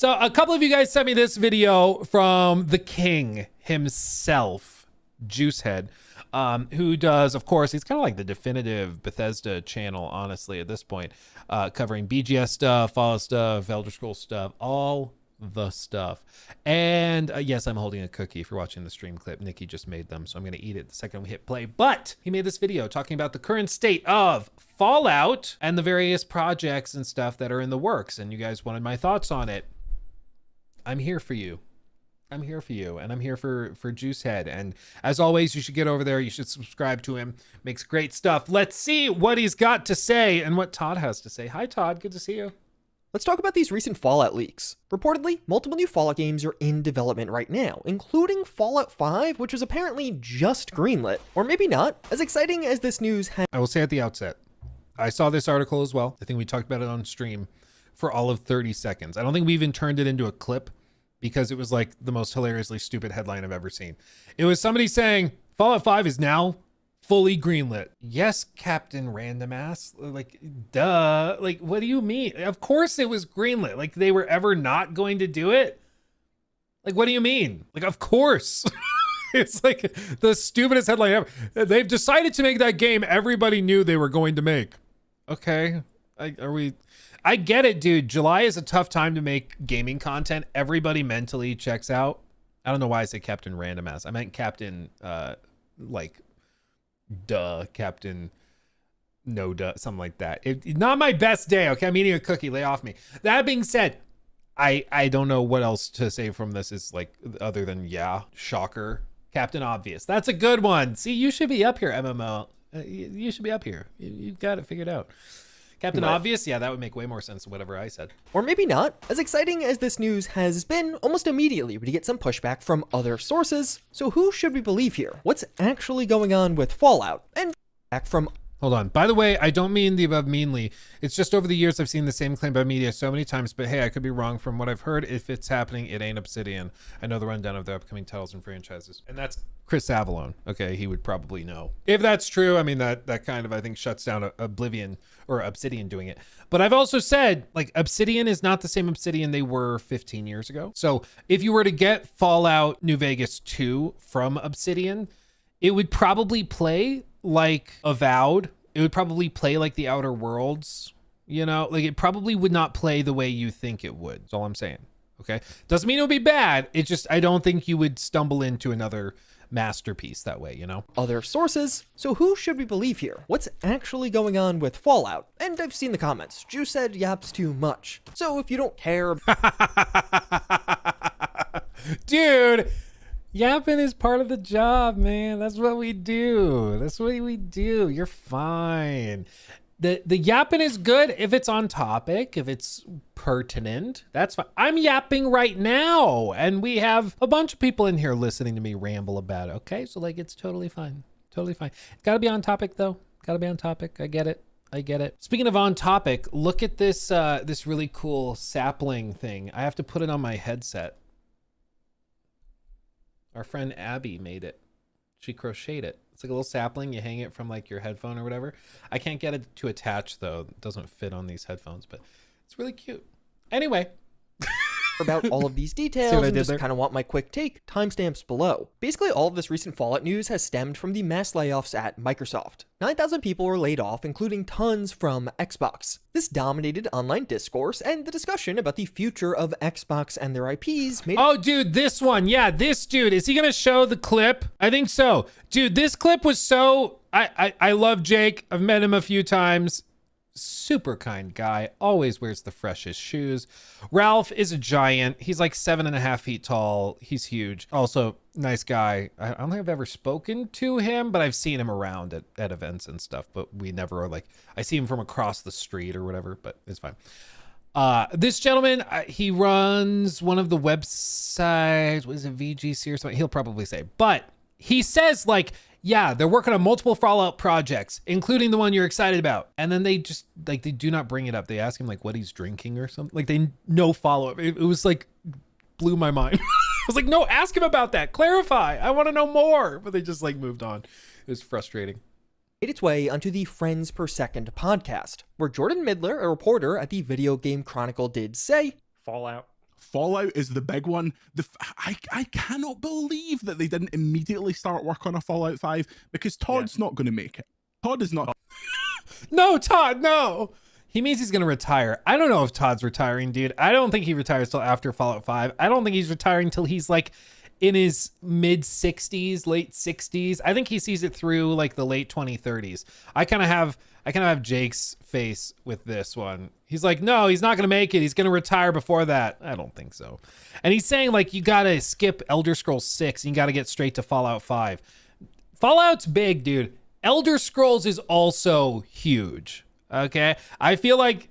So a couple of you guys sent me this video from the king himself, Juicehead, who does, of course, he's kind of like the definitive Bethesda channel, honestly, at this point, covering BGS stuff, Fallout stuff, Elder Scrolls stuff, all the stuff. And yes, I'm holding a cookie if you're watching the stream clip. Nikki just made them, so I'm going to eat it the second we hit play. But he made this video talking about the current state of Fallout and the various projects and stuff that are in the works. And you guys wanted my thoughts on it. I'm here for you. I'm here for you, and I'm here for Juicehead. And as always, you should get over there. You should subscribe to him. Makes great stuff. Let's see what he's got to say and what Todd has to say. Hi, Todd. Good to see you. Let's talk about these recent Fallout leaks. Reportedly, multiple new Fallout games are in development right now, including Fallout 5, which was apparently just greenlit. Or maybe not. As exciting as this news has... I will say at the outset, I saw this article as well. I think we talked about it on stream for all of 30 seconds. I don't think we even turned it into a clip because it was like the most hilariously stupid headline I've ever seen. It was somebody saying Fallout 5 is now fully greenlit. Yes, Captain Random Ass. Like, duh. Like, what do you mean? Of course it was greenlit. Like, they were ever not going to do it? Like, what do you mean? Like, of course. It's like the stupidest headline ever. They've decided to make that game everybody knew they were going to make. Okay. I get it, dude. July is a tough time to make gaming content. Everybody mentally checks out. I don't know why I say Captain Random Ass. I meant Captain, Captain no duh, something like that. Not my best day, okay? I'm eating a cookie, lay off me. That being said, I don't know what else to say from this is like, other than, yeah, shocker. Captain Obvious. That's a good one. See, you should be up here, MMO. You should be up here. You've got it figured out. Captain Obvious? Yeah, that would make way more sense than whatever I said. Or maybe not. As exciting as this news has been, almost immediately we get some pushback from other sources. So who should we believe here? What's actually going on with Fallout? And back from... Hold on. By the way, I don't mean the above meanly. It's just over the years I've seen the same claim by media so many times, but hey, I could be wrong. From what I've heard, if it's happening, it ain't Obsidian. I know the rundown of their upcoming titles and franchises. And that's Chris Avalone. Okay, he would probably know. If that's true, I mean, that kind of, I think, shuts down Oblivion or Obsidian doing it. But I've also said, like, Obsidian is not the same Obsidian they were 15 years ago. So if you were to get Fallout New Vegas 2 from Obsidian, it would probably play like Avowed. It would probably play like the Outer Worlds, you know, like it probably would not play the way you think it would. That's all I'm saying. Okay. Doesn't mean it would be bad. It's just, I don't think you would stumble into another masterpiece that way, you know? Other sources. So who should we believe here? What's actually going on with Fallout? And I've seen the comments. Juice said yaps too much. So if you don't care... Dude, yapping is part of the job, man. That's what we do. That's what we do. You're fine. The yapping is good if it's on topic, if it's pertinent. That's fine. I'm yapping right now, and we have a bunch of people in here listening to me ramble about it. Okay, so like it's totally fine. Totally fine. It's got to be on topic though. Got to be on topic. I get it. I get it. Speaking of on topic, look at this this really cool sapling thing. I have to put it on my headset. Our friend Abby made it. She crocheted it. It's like a little sapling. You hang it from like your headphone or whatever. I can't get it to attach though. It doesn't fit on these headphones, but it's really cute. Anyway. About all of these details and just kind of want my quick take, timestamps below. Basically, all of this recent Fallout news has stemmed from the mass layoffs at Microsoft. 9,000 people were laid off, including tons from Xbox. This dominated online discourse, and the discussion about the future of Xbox and their IPs made... Oh, dude, this one. Yeah, this dude. Is he going to show the clip? I think so. Dude, this clip was so... I love Jake. I've met him a few times. Super kind guy, always wears the freshest shoes. Ralph is a giant. He's like 7.5 feet tall. He's huge. Also, nice guy. I don't think I've ever spoken to him, but I've seen him around at events and stuff, but we never are like, I see him from across the street or whatever, but it's fine. This gentleman, he runs one of the websites, what is it, VGC or something? He'll probably say, but he says like, yeah, they're working on multiple Fallout projects, including the one you're excited about. And then they just, like, they do not bring it up. They ask him, like, what he's drinking or something. Like, they no follow-up. It was, like, blew my mind. I was like, no, ask him about that. Clarify. I want to know more. But they just, like, moved on. It was frustrating. Made its way onto the Friends Per Second podcast, where Jordan Midler, a reporter at the Video Game Chronicle, did say, Fallout Fallout is the big one. I cannot believe that they didn't immediately start work on a Fallout 5 because Todd's not going to make it. Todd is not. No, Todd, no. He means he's going to retire. I don't know if Todd's retiring, dude. I don't think he retires till after Fallout 5. I don't think he's retiring till he's like in his mid 60s, late 60s. I think he sees it through like the late 2030s. I kind of have Jake's face with this one. He's like, no, he's not going to make it. He's going to retire before that. I don't think so. And he's saying like, you got to skip Elder Scrolls 6 and you got to get straight to Fallout 5. Fallout's big, dude. Elder Scrolls is also huge. Okay. I feel like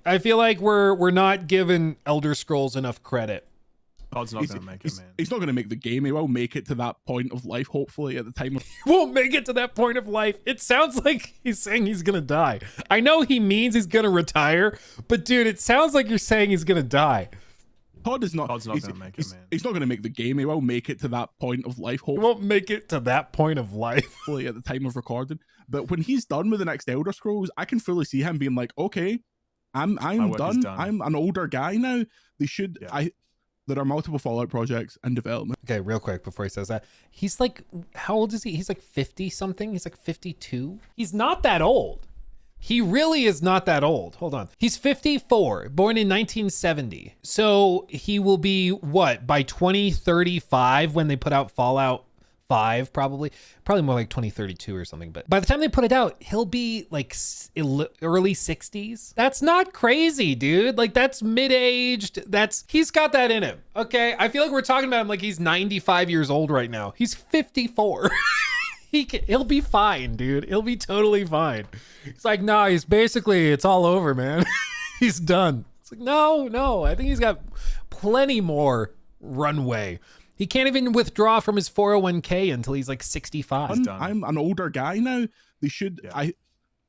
we're not giving Elder Scrolls enough credit. Todd's not going to make it, man. He's not going to make the game. He will make it to that point of life, hopefully, at the time. He won't make it to that point of life. It sounds like he's saying he's going to die. I know he means he's going to retire, but dude, it sounds like you're saying he's going to die. Todd's not going to make it, man. He's not going to make the game. He will make it to that point of life, hopefully. He won't make it to that point of life. Hopefully, at the time of recording. But when he's done with the next Elder Scrolls, I can fully see him being like, okay, I'm done. I'm an older guy now. They should... Yeah. There are multiple Fallout projects in development. Okay, real quick before he says that. He's like, how old is he? He's like 50 something. He's like 52. He's not that old. He really is not that old. Hold on. He's 54, born in 1970. So he will be what, by 2035 when they put out Fallout 5, probably more like 2032 or something. But by the time they put it out, he'll be like early 60s. That's not crazy, dude. Like that's mid-aged. He's got that in him. Okay. I feel like we're talking about him like he's 95 years old right now. He's 54. He'll be fine, dude. He'll be totally fine. It's like, no, it's all over, man. He's done. It's like, no. I think he's got plenty more runway. He can't even withdraw from his 401k until he's like 65. I'm an older guy now. They should. Yeah.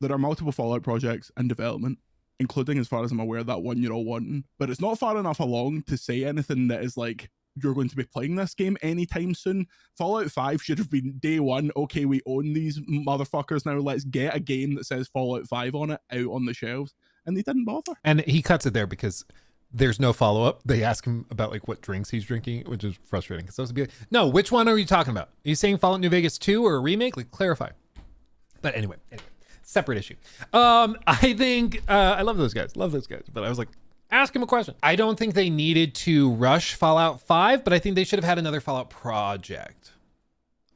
There are multiple Fallout projects in development, including, as far as I'm aware, that one you're all wanting. But it's not far enough along to say anything that is like, you're going to be playing this game anytime soon. Fallout 5 should have been day one. Okay, we own these motherfuckers now. Let's get a game that says Fallout 5 on it out on the shelves. And they didn't bother. And he cuts it there because there's no follow-up. They ask him about like what drinks he's drinking, which is frustrating. Because be like, no, which one are you talking about? Are you saying Fallout New Vegas 2 or a remake? Like, clarify. But anyway, separate issue. I think I love those guys. But I was like, ask him a question. I don't think they needed to rush Fallout 5, but I think they should have had another Fallout project.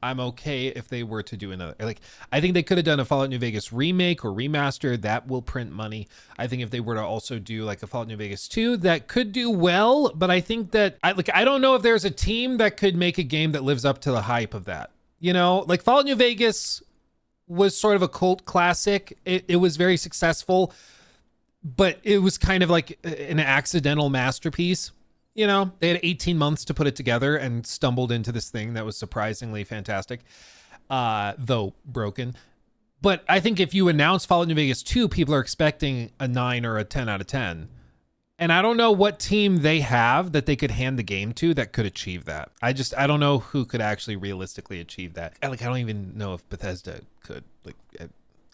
I'm okay if they were to do another, like, I think they could have done a Fallout New Vegas remake or remaster. That will print money. I think if they were to also do like a Fallout New Vegas 2, that could do well, but I think that I don't know if there's a team that could make a game that lives up to the hype of that. You know, like Fallout New Vegas was sort of a cult classic. It was very successful, but it was kind of like an accidental masterpiece. You know, they had 18 months to put it together and stumbled into this thing that was surprisingly fantastic, though broken. But I think if you announce Fallout New Vegas 2, people are expecting a 9 or a 10 out of 10. And I don't know what team they have that they could hand the game to that could achieve that. I don't know who could actually realistically achieve that. I don't even know if Bethesda could.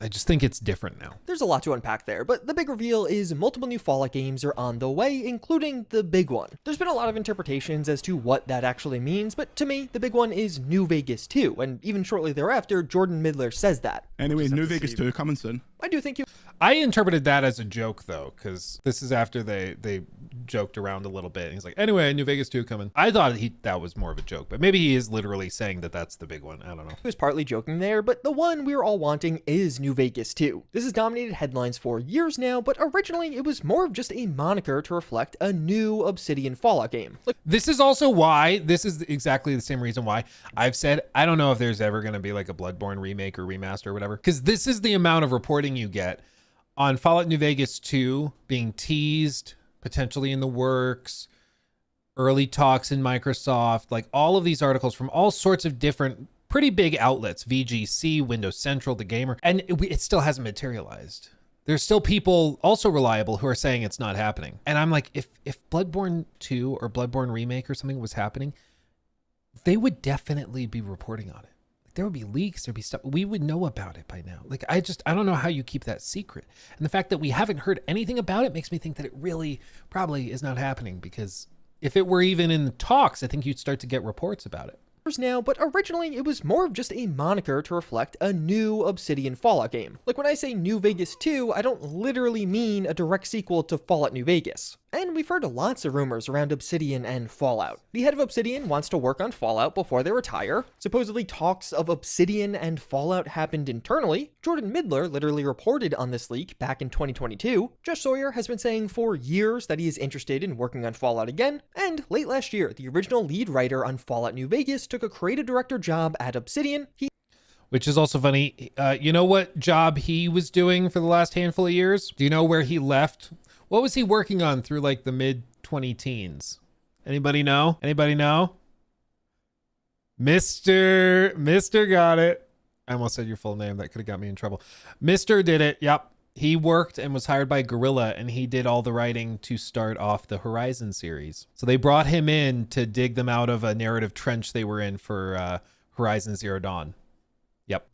I just think it's different now. There's a lot to unpack there, but the big reveal is multiple new Fallout games are on the way, including the big one. There's been a lot of interpretations as to what that actually means, but to me, the big one is New Vegas 2, and even shortly thereafter, Jordan Midler says that. Anyway, New Vegas 2 coming soon. I do think you... I interpreted that as a joke, though, because this is after they joked around a little bit. And he's like, anyway, New Vegas 2 coming. I thought that was more of a joke, but maybe he is literally saying that that's the big one. I don't know. He was partly joking there, but the one we're all wanting is New Vegas 2. This has dominated headlines for years now, but originally it was more of just a moniker to reflect a new Obsidian Fallout game. This is also why, this is exactly the same reason why I've said, I don't know if there's ever going to be like a Bloodborne remake or remaster or whatever, because this is the amount of reporting you get on Fallout New Vegas 2 being teased, potentially in the works, early talks in Microsoft, like all of these articles from all sorts of different pretty big outlets, VGC, Windows Central, The Gamer, and it still hasn't materialized. There's still people also reliable who are saying it's not happening. And I'm like, if Bloodborne 2 or Bloodborne Remake or something was happening, they would definitely be reporting on it. There would be leaks, there'd be stuff. We would know about it by now. Like, I don't know how you keep that secret. And the fact that we haven't heard anything about it makes me think that it really probably is not happening, because if it were even in the talks, I think you'd start to get reports about it. Now, but originally it was more of just a moniker to reflect a new Obsidian Fallout game. Like when I say New Vegas 2, I don't literally mean a direct sequel to Fallout New Vegas. And we've heard lots of rumors around Obsidian and Fallout. The head of Obsidian wants to work on Fallout before they retire. Supposedly talks of Obsidian and Fallout happened internally. Jordan Midler literally reported on this leak back in 2022. Josh Sawyer has been saying for years that he is interested in working on Fallout again. And late last year, the original lead writer on Fallout New Vegas took a creative director job at Obsidian. Which is also funny. You know what job he was doing for the last handful of years? Do you know where he left? What was he working on through like the mid 20-teens? Anybody know? Anybody know? Mr. got it. I almost said your full name. That could have got me in trouble. Mr. did it. Yep. He worked and was hired by Guerrilla, and he did all the writing to start off the Horizon series. So they brought him in to dig them out of a narrative trench they were in for Horizon Zero Dawn. Yep.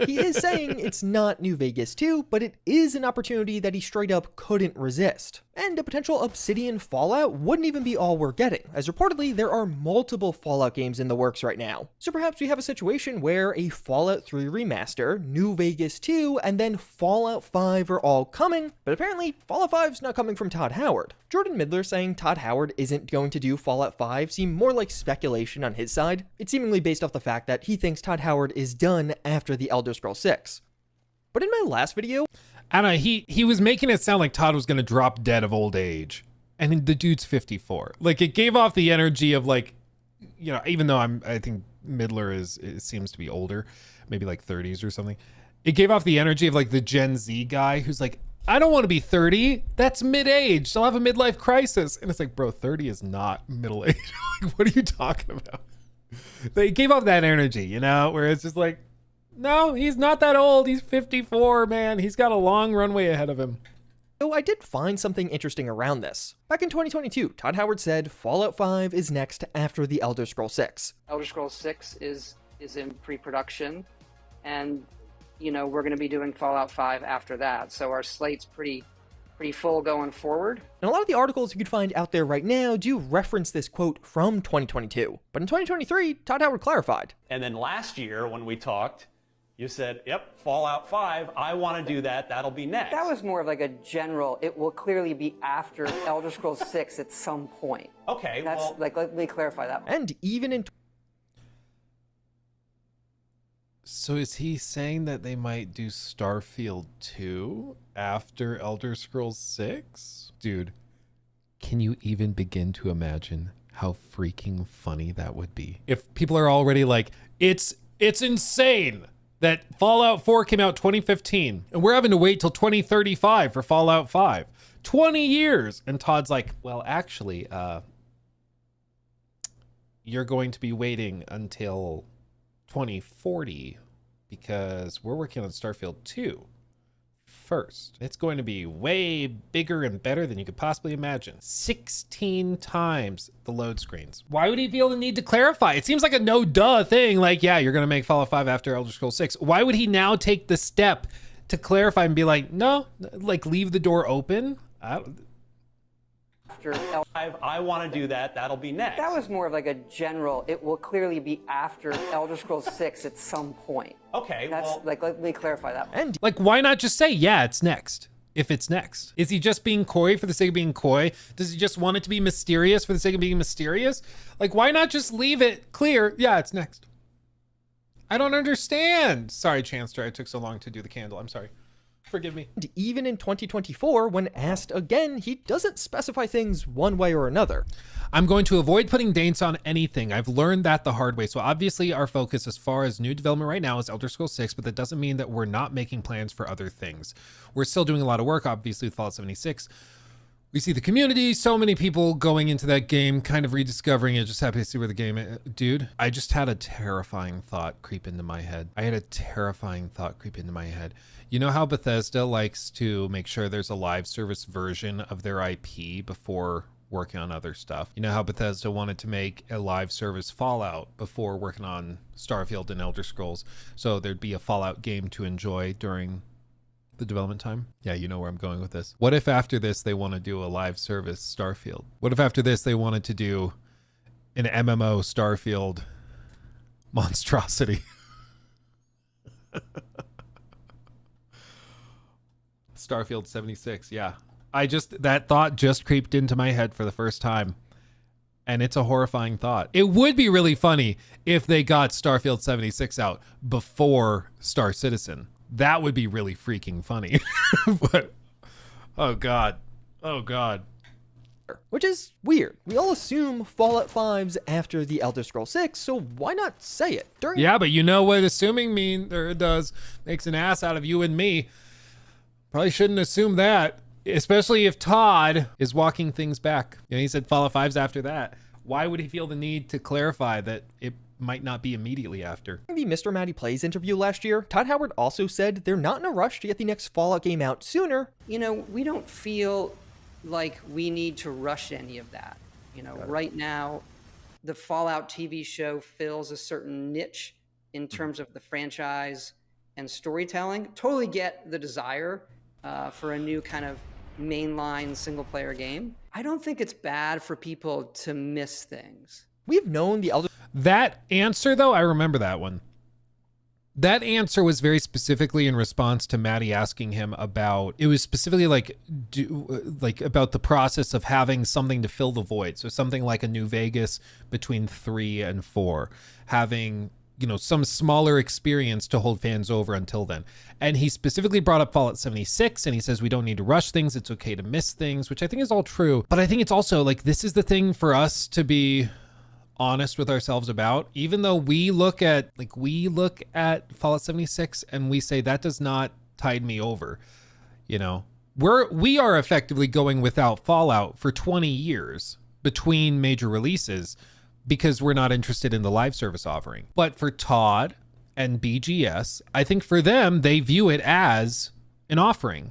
He is saying it's not New Vegas 2, but it is an opportunity that he straight up couldn't resist. And a potential Obsidian Fallout wouldn't even be all we're getting, as reportedly there are multiple Fallout games in the works right now. So perhaps we have a situation where a Fallout 3 remaster, New Vegas 2, and then Fallout 5 are all coming, but apparently Fallout 5's not coming from Todd Howard. Jordan Midler saying Todd Howard isn't going to do Fallout 5 seemed more like speculation on his side. It's seemingly based off the fact that he thinks Todd Howard is done after The Elder Scrolls 6. But in my last video, I don't know, he was making it sound like Todd was going to drop dead of old age. And the dude's 54. Like, it gave off the energy of like, you know, even though I think Midler seems to be older, maybe like 30s or something. It gave off the energy of like the Gen Z guy who's like, I don't want to be 30. That's mid-age. I'll have a midlife crisis. And it's like, bro, 30 is not middle age. Like, what are you talking about? They gave off that energy, you know, where it's just like, no, he's not that old. He's 54, man. He's got a long runway ahead of him. So I did find something interesting around this. Back in 2022, Todd Howard said Fallout 5 is next after The Elder Scrolls 6. Elder Scrolls 6 is in pre-production, and you know, we're going to be doing Fallout 5 after that. So our slate's pretty full going forward. And a lot of the articles you could find out there right now do reference this quote from 2022. But in 2023, Todd Howard clarified. And then last year when we talked, you said, yep, Fallout 5, I want to do that. That'll be next. That was more of like a general, it will clearly be after Elder Scrolls 6 at some point. Okay, That's well, like, let me clarify that one. And even in So is he saying that they might do Starfield 2 after Elder Scrolls 6? Dude, can you even begin to imagine how freaking funny that would be? If people are already like, it's insane that Fallout 4 came out 2015 and we're having to wait till 2035 for Fallout 5. 20 years. And Todd's like, well, actually, you're going to be waiting until 2040 because we're working on Starfield 2 first. It's going to be way bigger and better than you could possibly imagine. 16 times the load screens. Why would he feel the need to clarify? It seems like a no-duh thing. Like, yeah, you're going to make Fallout 5 after Elder Scrolls 6. Why would he now take the step to clarify and be like, no, like leave the door open? After I want to do that. That'll be next. That was more of like a general, it will clearly be after Elder Scrolls 6 at some point. Okay, That's well, like, let me clarify that one. and Like, why not just say, yeah, it's next? If it's next. Is he just being coy for the sake of being coy? Does he just want it to be mysterious for the sake of being mysterious? Like, why not just leave it clear? Yeah, it's next. I don't understand. Sorry, Chanster, I took so long to do the candle. I'm sorry. Forgive me. even in 2024, when asked again, he doesn't specify things one way or another. I'm going to avoid putting dates on anything. I've learned that the hard way. So obviously our focus as far as new development right now is Elder Scrolls 6, but that doesn't mean that we're not making plans for other things. We're still doing a lot of work, obviously, with Fallout 76. We see the community, so many people going into that game, kind of rediscovering it, just happy to see where the game is. Dude, I just had a terrifying thought creep into my head. You know how Bethesda likes to make sure there's a live service version of their IP before working on other stuff? You know how Bethesda wanted to make a live service Fallout before working on Starfield and Elder Scrolls, so there'd be a Fallout game to enjoy during The development time? Yeah, you know where I'm going with this. What if after this they want to do a live service Starfield? What if after this they wanted to do an MMO Starfield monstrosity? Starfield 76, yeah. That thought just creeped into my head for the first time. And it's a horrifying thought. It would be really funny if they got Starfield 76 out before Star Citizen. That would be really freaking funny. But, oh God. Oh God. Which is weird. We all assume Fallout 5's after the Elder Scrolls 6, so why not say it? Yeah, but you know what assuming does. Makes an ass out of you and me. Probably shouldn't assume that. Especially if Todd is walking things back. You know, he said Fallout 5's after that. Why would he feel the need to clarify that it might not be immediately after? In the Mr. Matty Plays interview last year, Todd Howard also said they're not in a rush to get the next Fallout game out sooner. You know, we don't feel like we need to rush any of that. You know, right now, the Fallout TV show fills a certain niche in terms of the franchise and storytelling. Totally get the desire for a new kind of mainline single-player game. I don't think it's bad for people to miss things. We've known the Elder... That answer, though, I remember that one. That answer was very specifically in response to Maddie asking him about, it was specifically like about the process of having something to fill the void. So something like a New Vegas between 3 and 4, having, you know, some smaller experience to hold fans over until then. And he specifically brought up Fallout 76, and he says we don't need to rush things. It's okay to miss things, which I think is all true. But I think it's also like, this is the thing for us to be honest with ourselves about. Even though we look at Fallout 76 and we say that does not tide me over, you know, we are effectively going without Fallout for 20 years between major releases because we're not interested in the live service offering. But for Todd and BGS, I think for them, they view it as an offering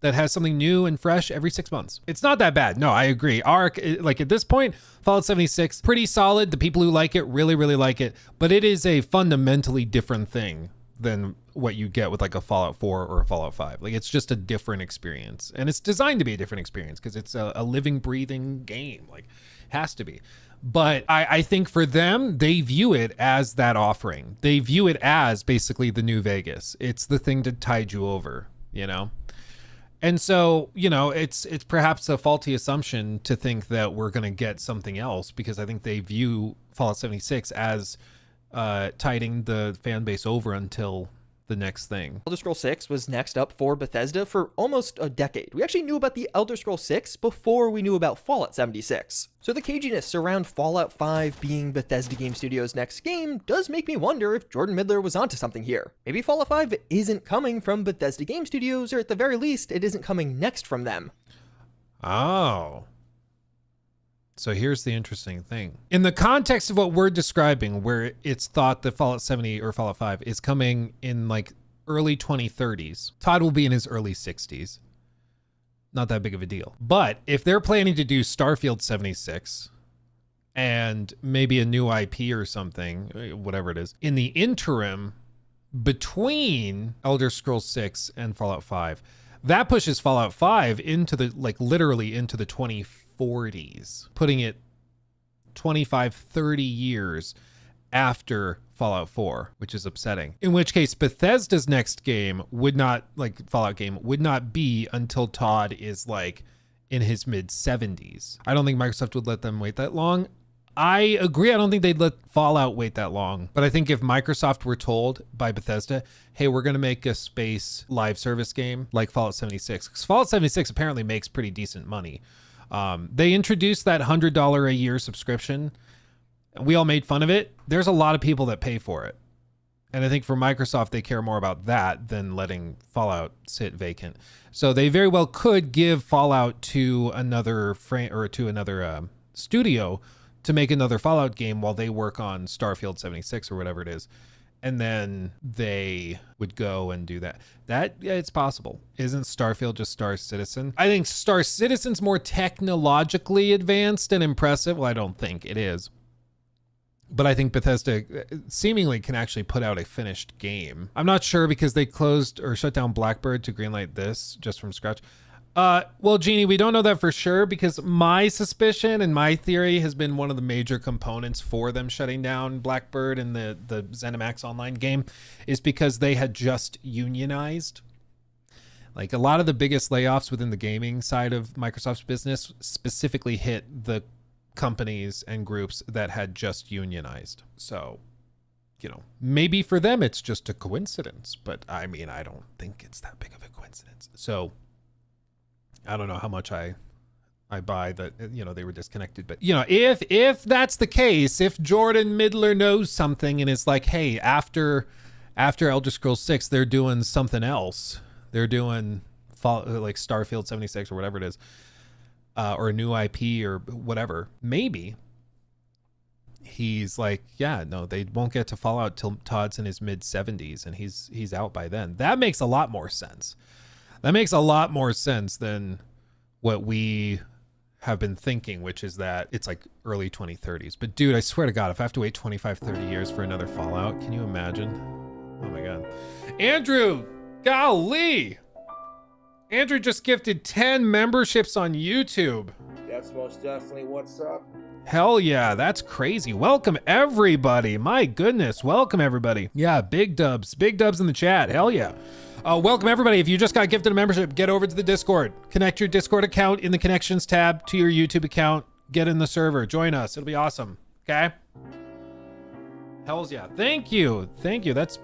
that has something new and fresh every 6 months. It's not that bad. No, I agree. Like at this point, Fallout 76, pretty solid. The people who like it really, really like it, but it is a fundamentally different thing than what you get with like a Fallout 4 or a Fallout 5. Like it's just a different experience, and it's designed to be a different experience because it's a living, breathing game. Like, has to be. But I think for them, they view it as that offering. They view it as basically the New Vegas. It's the thing to tide you over, you know? And so, you know, it's perhaps a faulty assumption to think that we're going to get something else, because I think they view Fallout 76 as tiding the fan base over until the next thing. Elder Scrolls 6 was next up for Bethesda for almost a decade. We actually knew about the Elder Scrolls 6 before we knew about Fallout 76. So the caginess around Fallout 5 being Bethesda Game Studios' next game does make me wonder if Jordan Midler was onto something here. Maybe Fallout 5 isn't coming from Bethesda Game Studios, or at the very least, it isn't coming next from them. Oh. So here's the interesting thing. In the context of what we're describing, where it's thought that Fallout 70 or Fallout 5 is coming in like early 2030s, Todd will be in his early 60s. Not that big of a deal. But if they're planning to do Starfield 76 and maybe a new IP or something, whatever it is, in the interim between Elder Scrolls 6 and Fallout 5, that pushes Fallout 5 into the, like literally into the 2040s, putting it 25, 30 years after Fallout 4, which is upsetting. In which case, Bethesda's next game would not, like Fallout game, would not be until Todd is like in his mid 70s. I don't think Microsoft would let them wait that long. I agree. I don't think they'd let Fallout wait that long. But I think if Microsoft were told by Bethesda, hey, we're going to make a space live service game like Fallout 76, because Fallout 76 apparently makes pretty decent money. They introduced that $100 a year subscription. We all made fun of it. There's a lot of people that pay for it. And I think for Microsoft, they care more about that than letting Fallout sit vacant. So they very well could give Fallout to another studio to make another Fallout game while they work on Starfield 76 or whatever it is. And then they would go and do that. Yeah, it's possible. Isn't Starfield just Star Citizen? I think Star Citizen's more technologically advanced and impressive. Well, I don't think it is. But I think Bethesda seemingly can actually put out a finished game. I'm not sure because they closed or shut down Blackbird to greenlight this just from scratch. Well, Jeannie, we don't know that for sure because my suspicion and my theory has been one of the major components for them shutting down Blackbird and the ZeniMax Online game is because they had just unionized. Like a lot of the biggest layoffs within the gaming side of Microsoft's business specifically hit the companies and groups that had just unionized. So, you know, maybe for them it's just a coincidence, but I mean, I don't think it's that big of a coincidence. So I don't know how much I buy that, you know, they were disconnected, but you know, if that's the case, if Jordan Midler knows something and it's like, hey, after Elder Scrolls 6, they're doing something else. They're doing like Starfield 76 or whatever it is. Or a new IP or whatever, maybe he's like, yeah, no, they won't get to Fallout till Todd's in his mid 70s and he's out by then. That makes a lot more sense. That makes a lot more sense than what we have been thinking, which is that it's like early 2030s. But dude, I swear to God, if I have to wait 25, 30 years for another Fallout, can you imagine? Oh my God. Andrew, golly. Andrew just gifted 10 memberships on YouTube. That's most definitely what's up. Hell yeah, that's crazy. Welcome everybody. My goodness, welcome everybody. Yeah, big dubs in the chat. Hell yeah. Welcome everybody. If you just got gifted a membership, get over to the Discord. Connect your Discord account in the connections tab to your YouTube account. Get in the server. Join us. It'll be awesome. Okay? Hells yeah. Thank you. That's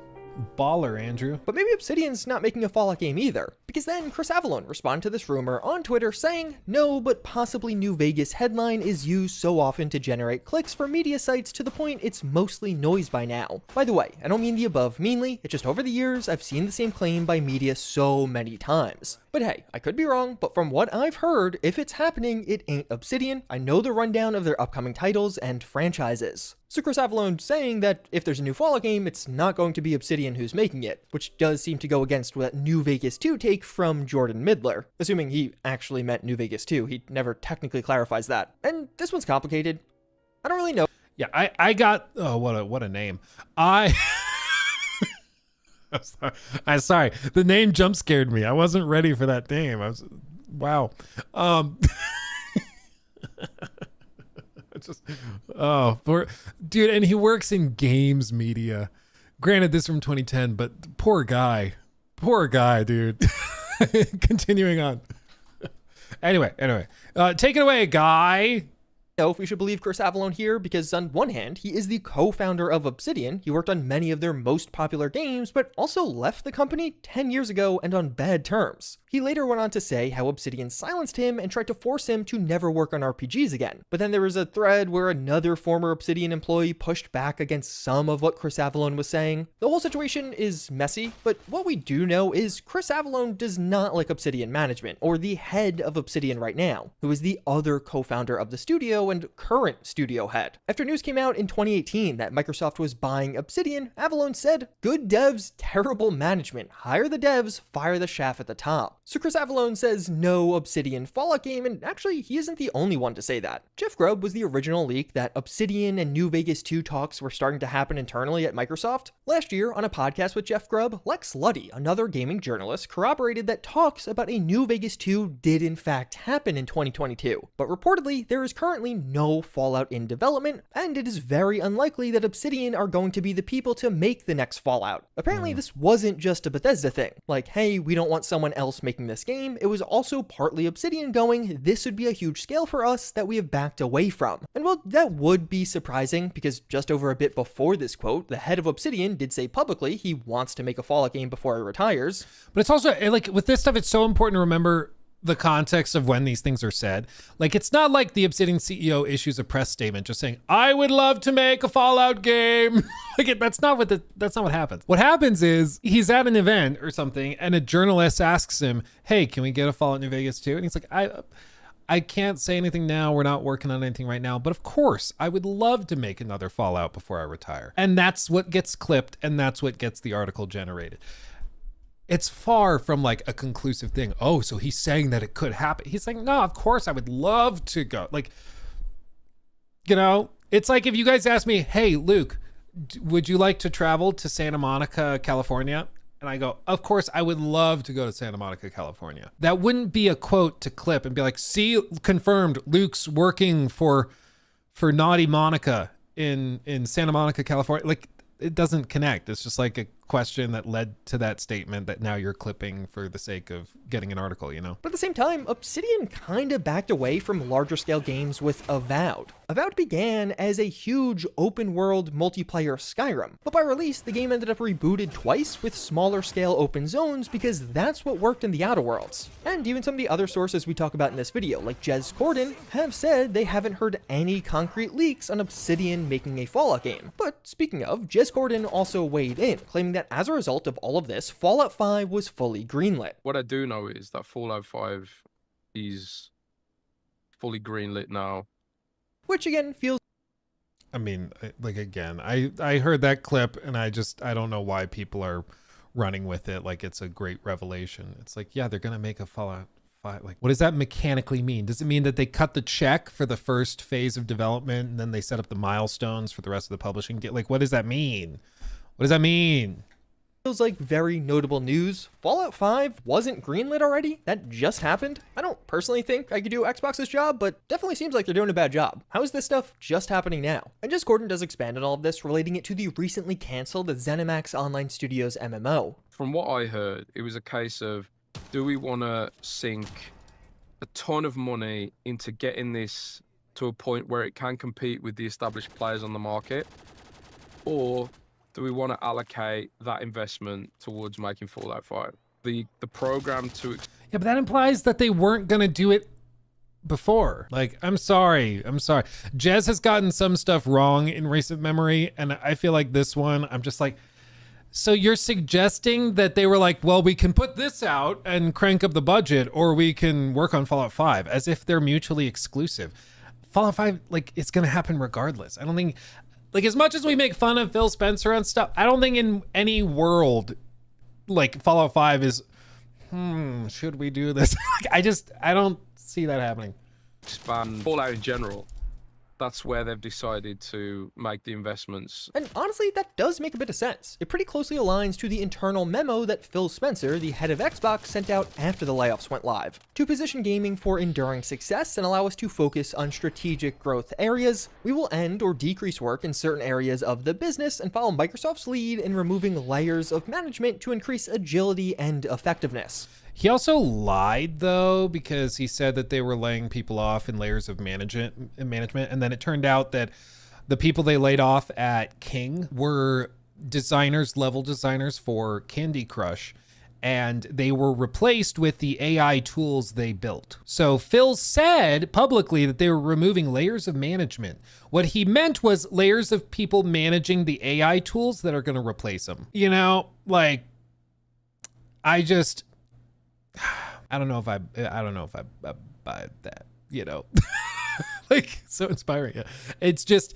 baller, Andrew. But maybe Obsidian's not making a Fallout game either, because then Chris Avallone responded to this rumor on Twitter saying, no, but possibly New Vegas headline is used so often to generate clicks for media sites to the point it's mostly noise by now. By the way, I don't mean the above meanly, it's just over the years I've seen the same claim by media so many times. But hey, I could be wrong, but from what I've heard, if it's happening, it ain't Obsidian. I know the rundown of their upcoming titles and franchises. So Chris Avallone saying that if there's a new Fallout game, it's not going to be Obsidian who's making it, which does seem to go against that New Vegas 2 take from Jordan Midler. Assuming he actually meant New Vegas 2, he never technically clarifies that. And this one's complicated. I don't really know. Yeah, I got, oh, what a name. I'm sorry. The name jump scared me. I wasn't ready for that name. Wow. Dude, and he works in games media. Granted, this from 2010, but poor guy, dude. Continuing on. Anyway, take it away, guy. If we should believe Chris Avallone here, because on one hand, he is the co-founder of Obsidian, he worked on many of their most popular games, but also left the company 10 years ago and on bad terms. He later went on to say how Obsidian silenced him and tried to force him to never work on RPGs again. But then there was a thread where another former Obsidian employee pushed back against some of what Chris Avallone was saying. The whole situation is messy, but what we do know is Chris Avallone does not like Obsidian management, or the head of Obsidian right now, who is the other co-founder of the studio and current studio head. After news came out in 2018 that Microsoft was buying Obsidian, Avallone said, "Good devs, terrible management. Hire the devs, fire the chaff at the top." So Chris Avallone says no Obsidian Fallout game, and actually he isn't the only one to say that. Jeff Grubb was the original leak that Obsidian and New Vegas 2 talks were starting to happen internally at Microsoft. Last year, on a podcast with Jeff Grubb, Lex Luddy, another gaming journalist, corroborated that talks about a New Vegas 2 did in fact happen in 2022. But reportedly, there is currently no Fallout in development, and it is very unlikely that Obsidian are going to be the people to make the next Fallout. Apparently, this wasn't just a Bethesda thing. Like, hey, we don't want someone else making this game. It was also partly Obsidian going, this would be a huge scale for us that we have backed away from. And well, that would be surprising, because just over a bit before this quote, the head of Obsidian did say publicly he wants to make a Fallout game before he retires. But it's also, like, with this stuff, it's so important to remember the context of when these things are said. Like, it's not like the Obsidian CEO issues a press statement just saying, I would love to make a Fallout game. Like, that's not what happens. What happens is he's at an event or something and a journalist asks him, hey, can we get a Fallout New Vegas 2? And he's like, I can't say anything now. We're not working on anything right now. But of course, I would love to make another Fallout before I retire. And that's what gets clipped, and that's what gets the article generated. It's far from like a conclusive thing. Oh, so he's saying that it could happen. He's saying, no, of course I would love to go. Like, you know, It's like if you guys ask me, hey, Luke, would you like to travel to Santa Monica, California? And I go, of course, I would love to go to Santa Monica, California. That wouldn't be a quote to clip and be like, see, confirmed, Luke's working for Naughty Monica in Santa Monica, California. Like, it doesn't connect. It's just like a question that led to that statement that now you're clipping for the sake of getting an article, you know? But at the same time, Obsidian kinda backed away from larger scale games with Avowed. Avowed began as a huge open world multiplayer Skyrim, but by release, the game ended up rebooted twice with smaller scale open zones because that's what worked in the Outer Worlds. And even some of the other sources we talk about in this video, like Jez Corden, have said they haven't heard any concrete leaks on Obsidian making a Fallout game. But speaking of, Jez Corden also weighed in, claiming that as a result of all of this, Fallout 5 was fully greenlit. What I do know is that Fallout 5 is fully greenlit now. Which again feels... I mean, like, again, I heard that clip and I don't know why people are running with it like it's a great revelation. It's like, yeah, they're going to make a Fallout 5. Like, what does that mechanically mean? Does it mean that they cut the check for the first phase of development and then they set up the milestones for the rest of the publishing? Like, what does that mean? What does that mean? Feels like very notable news. Fallout 5 wasn't greenlit already? That just happened? I don't personally think I could do Xbox's job, but definitely seems like they're doing a bad job. How is this stuff just happening now? And Jez Corden does expand on all of this, relating it to the recently cancelled ZeniMax Online Studios MMO. From what I heard, it was a case of, do we want to sink a ton of money into getting this to a point where it can compete with the established players on the market? Or do we want to allocate that investment towards making Fallout 5? The program to... Yeah, but that implies that they weren't going to do it before. Like, I'm sorry. Jez has gotten some stuff wrong in recent memory, and I feel like this one, I'm just like, so you're suggesting that they were like, well, we can put this out and crank up the budget, or we can work on Fallout 5, as if they're mutually exclusive. Fallout 5, like, it's going to happen regardless. I don't think... Like, as much as we make fun of Phil Spencer and stuff, I don't think in any world, like, Fallout 5 is, should we do this? I don't see that happening. Expand Fallout in general. That's where they've decided to make the investments. And honestly, that does make a bit of sense. It pretty closely aligns to the internal memo that Phil Spencer, the head of Xbox, sent out after the layoffs went live. To position gaming for enduring success and allow us to focus on strategic growth areas, we will end or decrease work in certain areas of the business and follow Microsoft's lead in removing layers of management to increase agility and effectiveness. He also lied, though, because he said that they were laying people off in layers of management, and then it turned out that the people they laid off at King were level designers for Candy Crush, and they were replaced with the AI tools they built. So Phil said publicly that they were removing layers of management. What he meant was layers of people managing the AI tools that are going to replace them. You know, like, I don't know if I buy that, you know. Like, so inspiring. Yeah. It's just,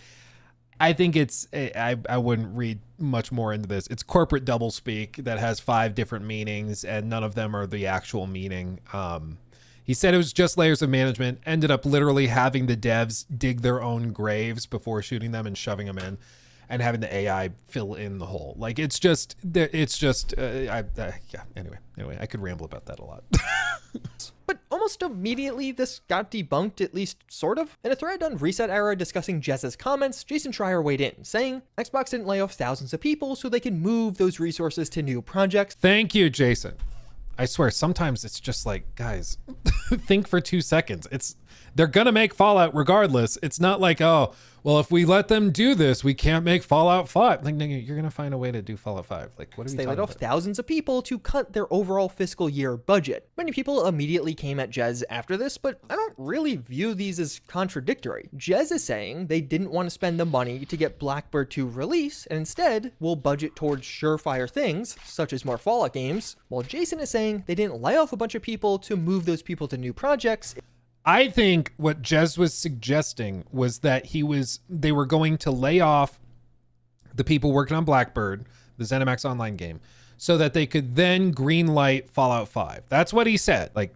I think I wouldn't read much more into this. It's corporate doublespeak that has 5 different meanings, and none of them are the actual meaning. He said it was just layers of management, ended up literally having the devs dig their own graves before shooting them and shoving them in, and having the AI fill in the hole. Like, anyway, I could ramble about that a lot. But almost immediately, this got debunked, at least sort of. In a thread on Reset Era discussing Jez's comments, Jason Schreier weighed in, saying, Xbox didn't lay off thousands of people so they can move those resources to new projects. Thank you, Jason. I swear, sometimes it's just like, guys, think for 2 seconds. They're gonna make Fallout regardless. It's not like, oh, well, if we let them do this, we can't make Fallout 5. Like, no, you're gonna find a way to do Fallout 5. Like, what are we talking about? They laid off thousands of people to cut their overall fiscal year budget. Many people immediately came at Jez after this, but I don't really view these as contradictory. Jez is saying they didn't want to spend the money to get Blackbird to release, and instead will budget towards surefire things, such as more Fallout games, while Jason is saying they didn't lay off a bunch of people to move those people to new projects. I think what Jez was suggesting was that they were going to lay off the people working on Blackbird, the ZeniMax Online game, so that they could then greenlight Fallout 5. That's what he said. Like,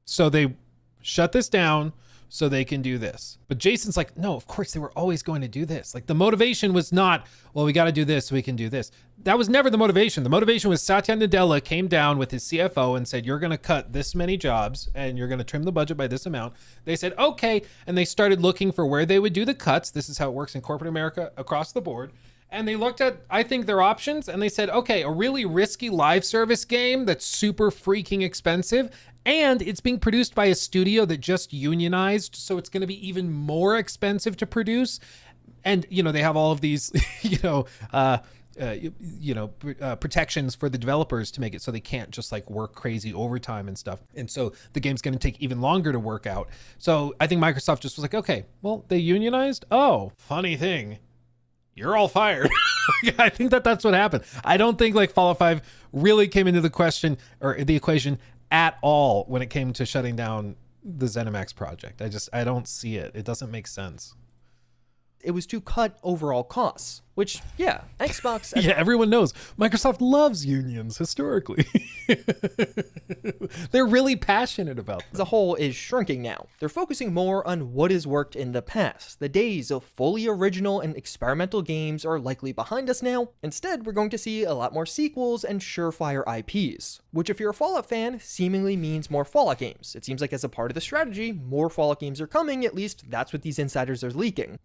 so they shut this down, so they can do this. But Jason's like, no, of course they were always going to do this. Like the motivation was not, well, we got to do this so we can do this. That was never the motivation. The motivation was Satya Nadella came down with his CFO and said, you're going to cut this many jobs and you're going to trim the budget by this amount. They said, okay. And they started looking for where they would do the cuts. This is how it works in corporate America across the board. And they looked at, I think, their options and they said, okay, a really risky live service game that's super freaking expensive. And it's being produced by a studio that just unionized. So it's going to be even more expensive to produce. And, you know, they have all of these, protections for the developers to make it so they can't just like work crazy overtime and stuff. And so the game's going to take even longer to work out. So I think Microsoft just was like, okay, well, they unionized. Oh, funny thing. You're all fired. I think that's what happened. I don't think like Fallout 5 really came into the question or the equation at all when it came to shutting down the ZeniMax project. I don't see it. It doesn't make sense. It was to cut overall costs, which, yeah, Xbox... yeah, everyone knows. Microsoft loves unions historically. They're really passionate about them. As a whole is shrinking now. They're focusing more on what has worked in the past. The days of fully original and experimental games are likely behind us now. Instead, we're going to see a lot more sequels and surefire IPs, which if you're a Fallout fan, seemingly means more Fallout games. It seems like as a part of the strategy, more Fallout games are coming, at least that's what these insiders are leaking.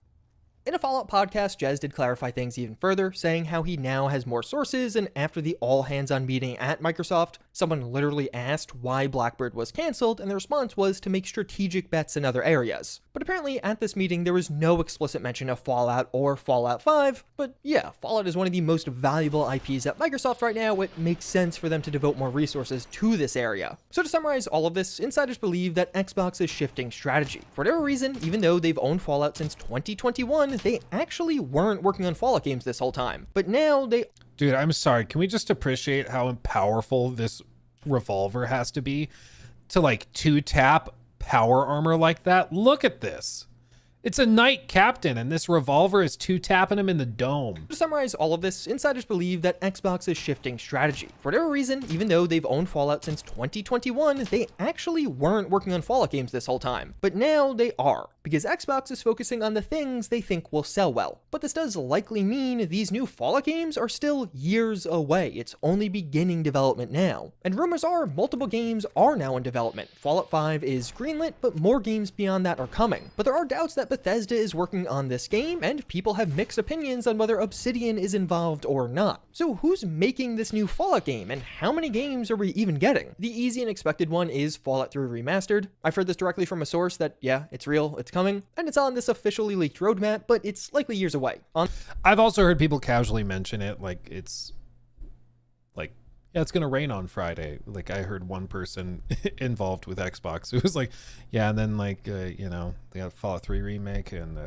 In a Fallout podcast, Jez did clarify things even further, saying how he now has more sources, and after the all-hands-on meeting at Microsoft, someone literally asked why Blackbird was cancelled, and the response was to make strategic bets in other areas. But apparently at this meeting there was no explicit mention of Fallout or Fallout 5, but yeah, Fallout is one of the most valuable IPs at Microsoft right now. It makes sense for them to devote more resources to this area. So to summarize all of this, insiders believe that Xbox is shifting strategy. For whatever reason, even though they've owned Fallout since 2021, they actually weren't working on Fallout games this whole time. But now they... Dude, I'm sorry. Can we just appreciate how powerful this revolver has to be to like two-tap power armor like that? Look at this. It's a knight captain, and this revolver is two-tapping him in the dome. To summarize all of this, insiders believe that Xbox is shifting strategy. For whatever reason, even though they've owned Fallout since 2021, they actually weren't working on Fallout games this whole time. But now they are, because Xbox is focusing on the things they think will sell well. But this does likely mean these new Fallout games are still years away. It's only beginning development now. And rumors are multiple games are now in development. Fallout 5 is greenlit, but more games beyond that are coming. But there are doubts that Bethesda is working on this game, and people have mixed opinions on whether Obsidian is involved or not. So who's making this new Fallout game, and how many games are we even getting? The easy and expected one is Fallout 3 Remastered. I've heard this directly from a source that, yeah, it's real, it's coming, and it's on this officially leaked roadmap, but it's likely years away. I've also heard people casually mention it, like it's like, yeah, it's gonna rain on Friday. Like I heard one person involved with Xbox who was like, yeah, and then like they got Fallout 3 remake, and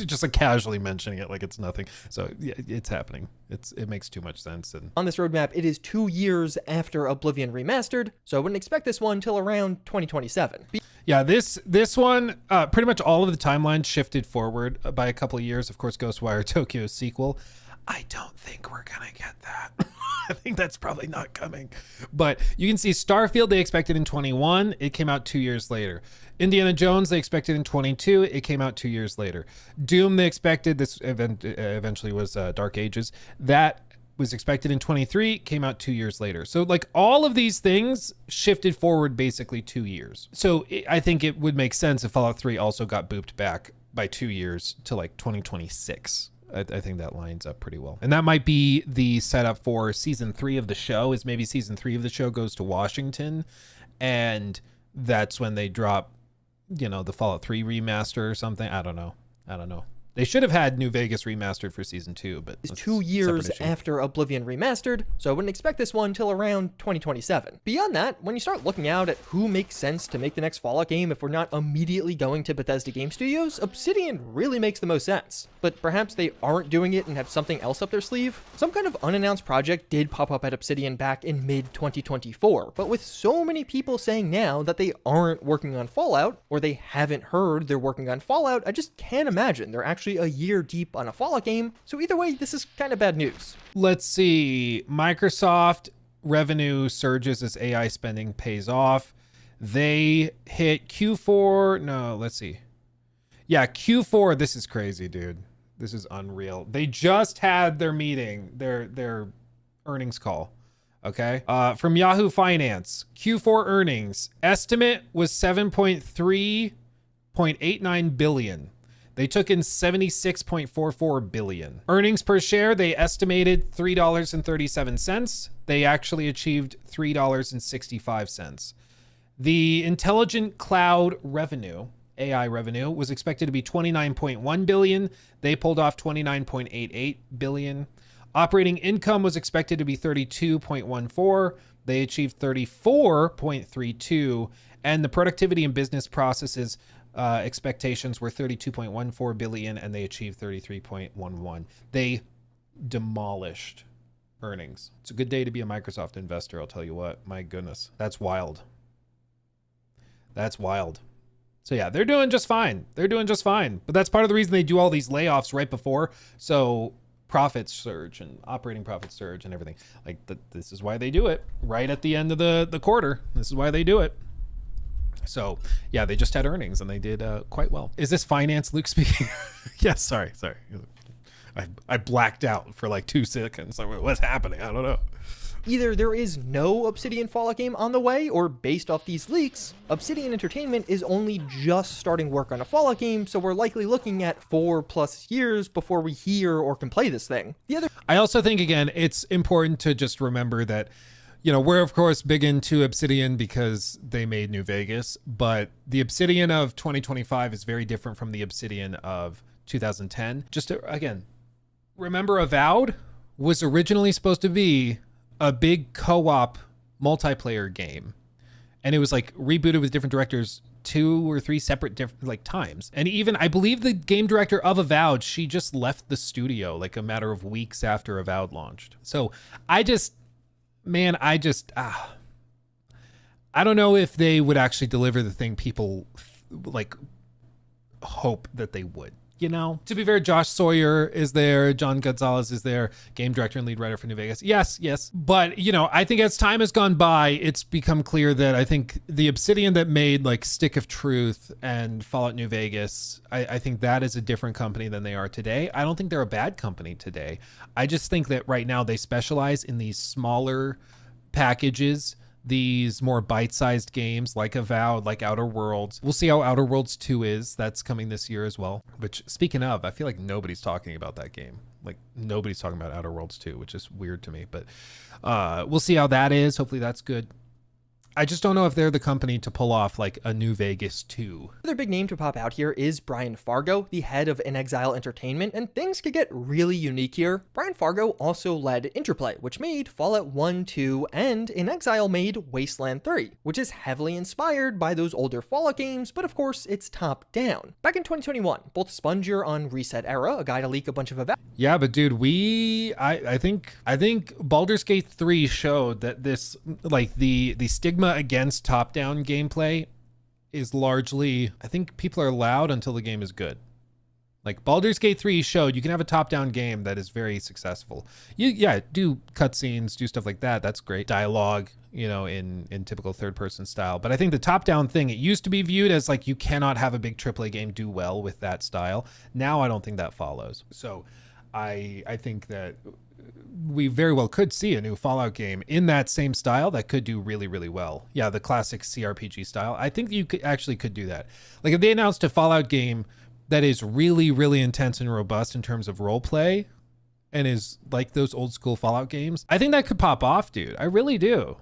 just like casually mentioning it like it's nothing. So yeah, it's happening. It makes too much sense. And on this roadmap, it is 2 years after Oblivion Remastered, so I wouldn't expect this one till around 2027. Yeah, this one, pretty much all of the timelines shifted forward by a couple of years. Of course, Ghostwire Tokyo's sequel. I don't think we're gonna get that. I think that's probably not coming. But you can see Starfield, they expected in 21. It came out 2 years later. Indiana Jones, they expected in 22. It came out 2 years later. Doom, they expected, this event eventually was Dark Ages. That was expected in 23, came out 2 years later. So like all of these things shifted forward basically 2 years. So I think it would make sense if Fallout 3 also got booped back by 2 years to like 2026. I think that lines up pretty well. And that might be the setup for season 3 of the show, is maybe season 3 of the show goes to Washington, and that's when they drop, the Fallout 3 remaster or something. I don't know. They should have had New Vegas remastered for season 2, but it's 2 years after Oblivion Remastered, so I wouldn't expect this one till around 2027. Beyond that, when you start looking out at who makes sense to make the next Fallout game if we're not immediately going to Bethesda Game Studios, Obsidian really makes the most sense. But perhaps they aren't doing it and have something else up their sleeve? Some kind of unannounced project did pop up at Obsidian back in mid-2024, but with so many people saying now that they aren't working on Fallout, or they haven't heard they're working on Fallout, I just can't imagine they're actually a year deep on a Fallout game. So either way, this is kind of bad news. Let's see. Microsoft revenue surges as AI spending pays off. They hit Q4. No, let's see. Yeah, Q4. This is crazy, dude. This is unreal. They just had their meeting, their earnings call. Okay. From Yahoo Finance, Q4 earnings estimate was 7.3.89 billion. They took in 76.44 billion. Earnings per share, they estimated $3.37. They actually achieved $3.65. The intelligent cloud revenue, AI revenue, was expected to be 29.1 billion. They pulled off 29.88 billion. Operating income was expected to be 32.14. They achieved 34.32. And the productivity and business processes expectations were 32.14 billion, and they achieved 33.11. They demolished earnings. It's a good day to be a Microsoft investor, I'll tell you what. My goodness, that's wild. That's wild. So yeah, they're doing just fine. They're doing just fine. But that's part of the reason they do all these layoffs right before. So profits surge and operating profits surge and everything. Like this is why they do it right at the end of the quarter. This is why they do it. So yeah, they just had earnings and they did quite well. Is this finance, Luke speaking? Yes, sorry. I blacked out for like 2 seconds. Like, what's happening? I don't know. Either there is no Obsidian Fallout game on the way, or based off these leaks, Obsidian Entertainment is only just starting work on a Fallout game, so we're likely looking at 4+ years before we hear or can play this thing. I also think, again, it's important to just remember that, you know, we're of course big into Obsidian because they made New Vegas, but the Obsidian of 2025 is very different from the Obsidian of 2010. Just to, again, remember Avowed was originally supposed to be a big co-op multiplayer game, and it was like rebooted with different directors 2 or 3 separate times. And even I believe the game director of Avowed, she just left the studio like a matter of weeks after Avowed launched. So I don't know if they would actually deliver the thing people like hope that they would. You know, to be fair, Josh Sawyer is there. John Gonzalez is there, game director and lead writer for New Vegas. Yes. But, you know, I think as time has gone by, it's become clear that I think the Obsidian that made like Stick of Truth and Fallout New Vegas, I think that is a different company than they are today. I don't think they're a bad company today. I just think that right now they specialize in these smaller packages, these more bite-sized games like Avowed, like Outer Worlds. We'll see how Outer Worlds 2 is. That's coming this year as well. Which, speaking of, I feel like nobody's talking about that game. Like, nobody's talking about Outer Worlds 2, which is weird to me. But we'll see how that is. Hopefully that's good. I just don't know if they're the company to pull off like a New Vegas 2. Another big name to pop out here is Brian Fargo, the head of InExile Entertainment, and things could get really unique here. Brian Fargo also led Interplay, which made Fallout 1, 2, and InExile made Wasteland 3, which is heavily inspired by those older Fallout games, but of course it's top-down. Back in 2021, both Spongier on Reset Era, a guy to leak a bunch of events. Yeah, but dude, I think Baldur's Gate 3 showed that this, like the stigma against top-down gameplay is largely, I think people are allowed until the game is good. Like Baldur's Gate 3 showed you can have a top-down game that is very successful. You do cutscenes, do stuff like that. That's great. Dialogue, you know, in typical third-person style. But I think the top-down thing, it used to be viewed as like you cannot have a big AAA game do well with that style. Now I don't think that follows. So I think that we very well could see a new Fallout game in that same style that could do really, really well. Yeah, the classic CRPG style. I think you could do that. Like if they announced a Fallout game that is really, really intense and robust in terms of role play and is like those old school Fallout games, I think that could pop off, dude. I really do.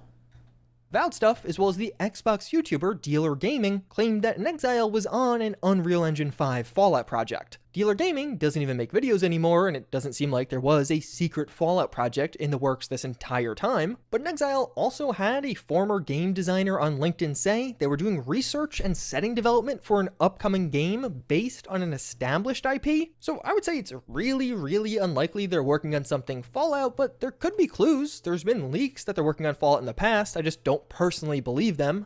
Avowed stuff, as well as the Xbox YouTuber Dealer Gaming, claimed that InExile was on an Unreal Engine 5 Fallout project. Dealer Gaming doesn't even make videos anymore, and it doesn't seem like there was a secret Fallout project in the works this entire time, but InExile also had a former game designer on LinkedIn say they were doing research and setting development for an upcoming game based on an established IP. So I would say it's really, really unlikely they're working on something Fallout, but there could be clues. There's been leaks that they're working on Fallout in the past, I just don't personally believe them.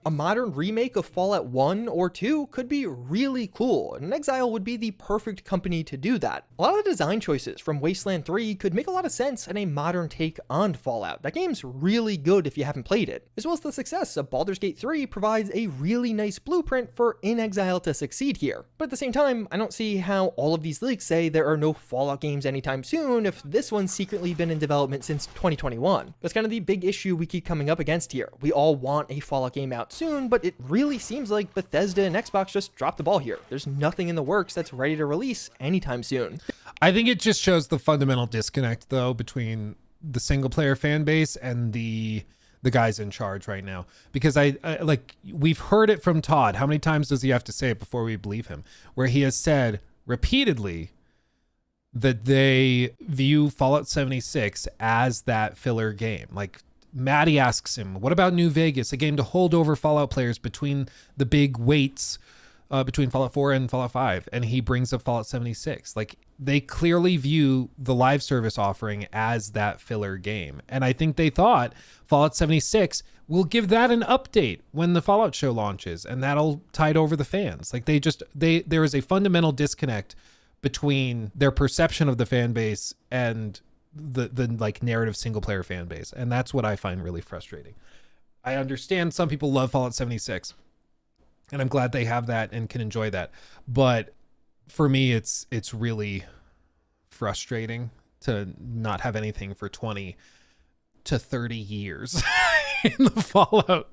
A modern remake of Fallout 1 or 2 could be really cool, and InExile would be the perfect company to do that. A lot of the design choices from Wasteland 3 could make a lot of sense in a modern take on Fallout. That game's really good if you haven't played it. As well as the success of Baldur's Gate 3 provides a really nice blueprint for InExile to succeed here. But at the same time, I don't see how all of these leaks say there are no Fallout games anytime soon if this one's secretly been in development since 2021. That's kind of the big issue we keep coming up against here. We all want a Fallout game out soon, but it really seems like Bethesda and Xbox just dropped the ball here. There's nothing in the works that's ready to release anytime soon. I think it just shows the fundamental disconnect, though, between the single player fan base and the guys in charge right now. Because I like, we've heard it from Todd. How many times does he have to say it before we believe him? Where he has said repeatedly that they view Fallout 76 as that filler game. Like, Maddie asks him, what about New Vegas, a game to hold over Fallout players between the big waits between Fallout 4 and Fallout 5? And he brings up Fallout 76. Like, they clearly view the live service offering as that filler game. And I think they thought Fallout 76 will give that an update when the Fallout show launches, and that'll tide over the fans. Like, there is a fundamental disconnect between their perception of the fan base and the like narrative single player fan base, and that's what I find really frustrating. I understand some people love Fallout 76, and I'm glad they have that and can enjoy that, but for me it's really frustrating to not have anything for 20 to 30 years in the Fallout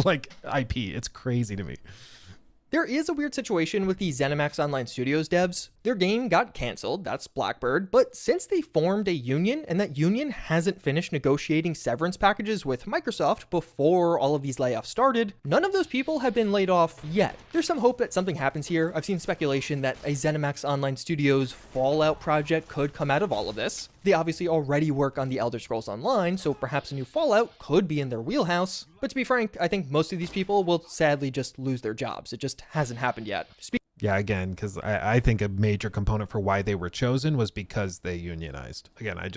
like IP. It's crazy to me. There is a weird situation with the ZeniMax Online Studios devs. Their game got canceled, that's Blackbird, but since they formed a union, and that union hasn't finished negotiating severance packages with Microsoft before all of these layoffs started, none of those people have been laid off yet. There's some hope that something happens here. I've seen speculation that a ZeniMax Online Studios Fallout project could come out of all of this. They obviously already work on the Elder Scrolls Online, so perhaps a new Fallout could be in their wheelhouse. But to be frank, I think most of these people will sadly just lose their jobs. It just hasn't happened yet. Yeah, again, because I think a major component for why they were chosen was because they unionized. Again, I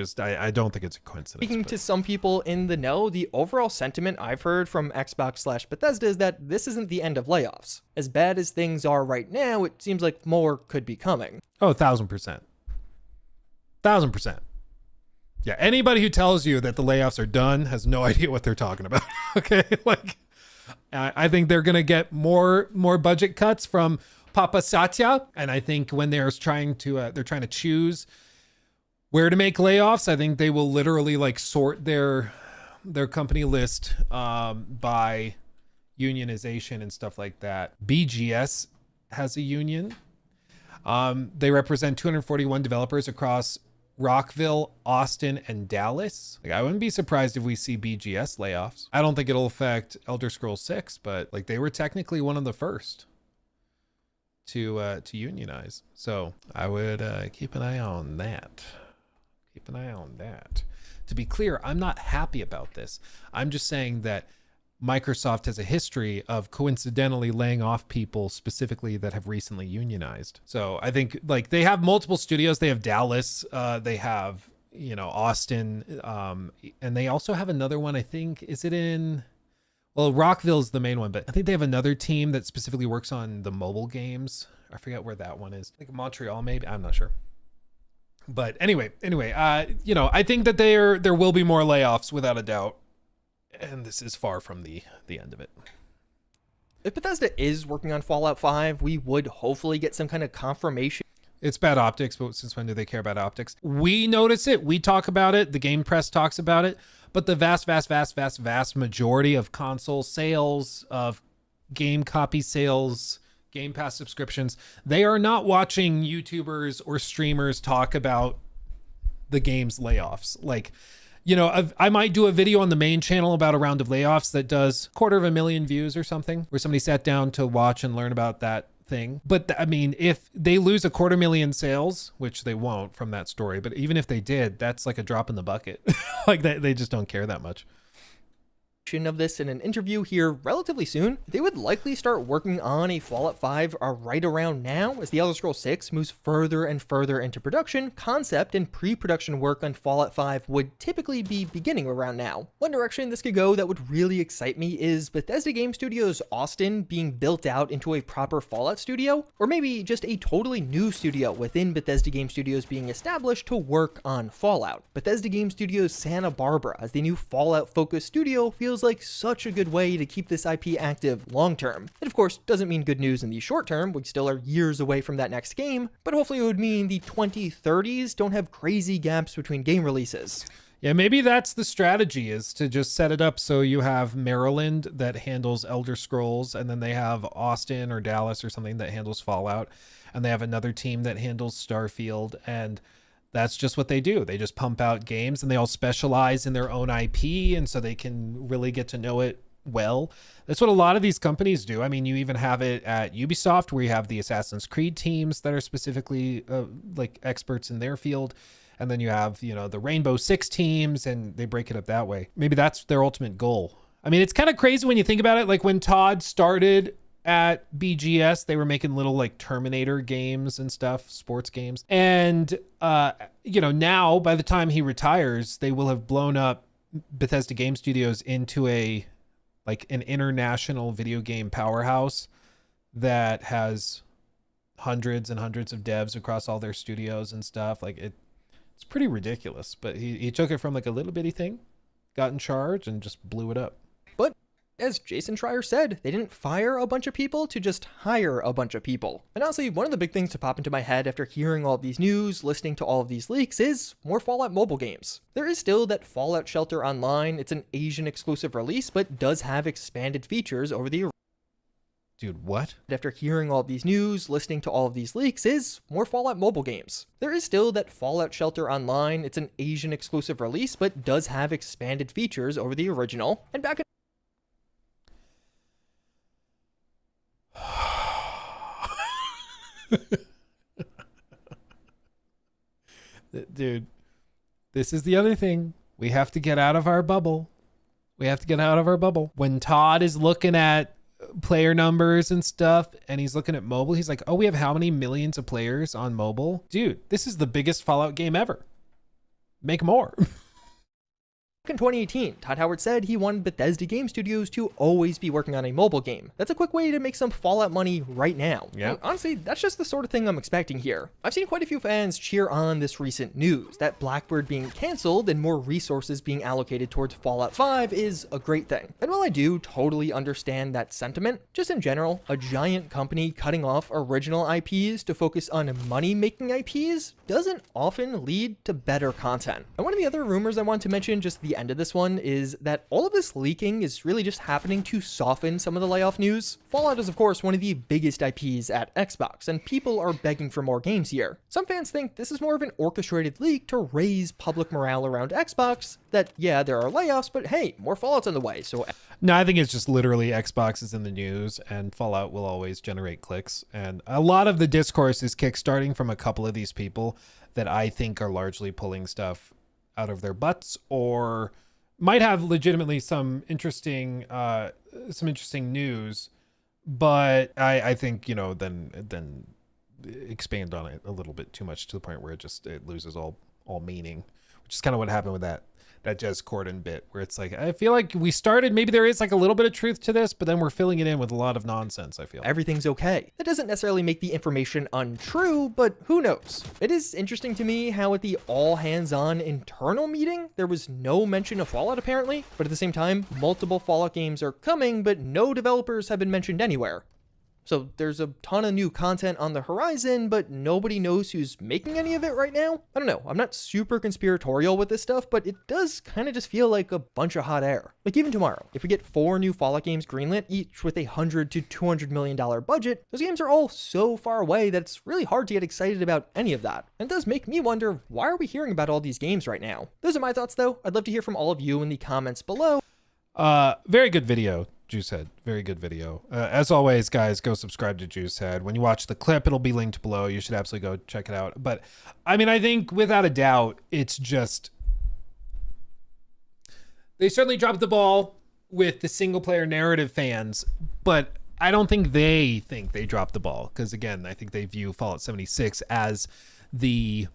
don't think it's a coincidence. Speaking to some people in the know, the overall sentiment I've heard from Xbox/Bethesda is that this isn't the end of layoffs. As bad as things are right now, it seems like more could be coming. Oh, 1,000%. 1,000%. Yeah, anybody who tells you that the layoffs are done has no idea what they're talking about. Okay, like I think they're gonna get more budget cuts from Papa Satya, and I think when they're trying to choose where to make layoffs, I think they will literally like sort their company list by unionization and stuff like that. BGS has a union. They represent 241 developers across Rockville, Austin, and Dallas. Like, I wouldn't be surprised if we see BGS layoffs. I don't think it'll affect Elder Scrolls 6, but like they were technically one of the first to unionize. So I would keep an eye on that. Keep an eye on that. To be clear, I'm not happy about this. I'm just saying that Microsoft has a history of coincidentally laying off people specifically that have recently unionized. So I think like they have multiple studios. They have Dallas, they have, Austin, and they also have another one. I think, Rockville's the main one, but I think they have another team that specifically works on the mobile games. I forget where that one is. Like Montreal, maybe. I'm not sure. But anyway, I think that there will be more layoffs without a doubt. And this is far from the end of it. If Bethesda is working on Fallout 5, we would hopefully get some kind of confirmation. It's bad optics, but since when do they care about optics? We notice it. We talk about it. The game press talks about it. But the vast majority of console sales, of game copy sales, Game Pass subscriptions, they are not watching YouTubers or streamers talk about the game's layoffs. Like, I might do a video on the main channel about a round of layoffs that does 250,000 views or something, where somebody sat down to watch and learn about that thing. But I mean, if they lose 250,000 sales, which they won't from that story, but even if they did, that's like a drop in the bucket. Like they just don't care that much. of this in an interview here relatively soon. They would likely start working on a Fallout 5 right around now as the Elder Scrolls 6 moves further and further into production. Concept and pre-production work on Fallout 5 would typically be beginning around now. One direction this could go that would really excite me is Bethesda Game Studios Austin being built out into a proper Fallout studio, or maybe just a totally new studio within Bethesda Game Studios being established to work on Fallout. Bethesda Game Studios Santa Barbara as the new Fallout-focused studio feels like such a good way to keep this IP active long-term. It of course doesn't mean good news in the short term, we still are years away from that next game, but hopefully it would mean the 2030s don't have crazy gaps between game releases. Yeah, maybe that's the strategy, is to just set it up so you have Maryland that handles Elder Scrolls, and then they have Austin or Dallas or something that handles Fallout, and they have another team that handles Starfield, and that's just what they do. They just pump out games and they all specialize in their own IP, and so they can really get to know it well. That's what a lot of these companies do. I mean, you even have it at Ubisoft where you have the Assassin's Creed teams that are specifically like experts in their field. And then you have, you know, the Rainbow Six teams, and they break it up that way. Maybe that's their ultimate goal. I mean, it's kind of crazy when you think about it. Like when Todd started at BGS, they were making little like Terminator games and stuff, sports games. And, you know, now by the time he retires, they will have blown up Bethesda Game Studios into like an international video game powerhouse that has hundreds and hundreds of devs across all their studios and stuff. Like it's pretty ridiculous, but he took it from like a little bitty thing, got in charge, and just blew it up. But as Jason Schreier said, they didn't fire a bunch of people to just hire a bunch of people. And honestly, one of the big things to pop into my head after hearing all of these news, listening to all of these leaks, is more Fallout mobile games. There is still that Fallout Shelter Online. It's an Asian exclusive release, but does have expanded features over the... Dude, what? After hearing all of these news, listening to all of these leaks, is more Fallout mobile games. There is still that Fallout Shelter Online. It's an Asian exclusive release, but does have expanded features over the original. And back in... Dude, this is the other thing. We have to get out of our bubble. We have to get out of our bubble. When Todd is looking at player numbers and stuff, and he's looking at mobile, he's like, oh, we have how many millions of players on mobile? Dude, this is the biggest Fallout game ever. Make more. In 2018, Todd Howard said he wanted Bethesda Game Studios to always be working on a mobile game. That's a quick way to make some Fallout money right now. Yeah. And honestly, that's just the sort of thing I'm expecting here. I've seen quite a few fans cheer on this recent news. That Blackbird being canceled and more resources being allocated towards Fallout 5 is a great thing. And while I do totally understand that sentiment, just in general, a giant company cutting off original IPs to focus on money-making IPs doesn't often lead to better content. And one of the other rumors I want to mention just the end of this one is that all of this leaking is really just happening to soften some of the layoff news. Fallout is of course one of the biggest IPs at Xbox, and people are begging for more games here. Some fans think this is more of an orchestrated leak to raise public morale around Xbox, that yeah, there are layoffs, but hey, more Fallout's on the way. So no, I think it's just literally Xbox is in the news, and Fallout will always generate clicks. And a lot of the discourse is kickstarting from a couple of these people that I think are largely pulling stuff out of their butts, or might have legitimately some interesting news, but I think, you know, then expand on it a little bit too much to the point where it loses all meaning, which is kind of what happened with that Jez Corden bit, where it's like, I feel like we started, maybe there is like a little bit of truth to this, but then we're filling it in with a lot of nonsense, I feel. Everything's okay. That doesn't necessarily make the information untrue, but who knows? It is interesting to me how at the all-hands-on internal meeting, there was no mention of Fallout apparently, but at the same time, multiple Fallout games are coming, but no developers have been mentioned anywhere. So there's a ton of new content on the horizon, but nobody knows who's making any of it right now. I don't know, I'm not super conspiratorial with this stuff, but it does kind of just feel like a bunch of hot air. Like even tomorrow, if we get 4 new Fallout games greenlit, each with $100 to $200 million budget, those games are all so far away that it's really hard to get excited about any of that. And it does make me wonder, why are we hearing about all these games right now? Those are my thoughts though. I'd love to hear from all of you in the comments below. Very good video, Juicehead. Very good video. As always, guys, go subscribe to Juicehead. When you watch the clip, it'll be linked below. You should absolutely go check it out. But I mean, I think without a doubt, it's just, they certainly dropped the ball with the single player narrative fans, but I don't think they dropped the ball, because again, I think they view Fallout 76 as the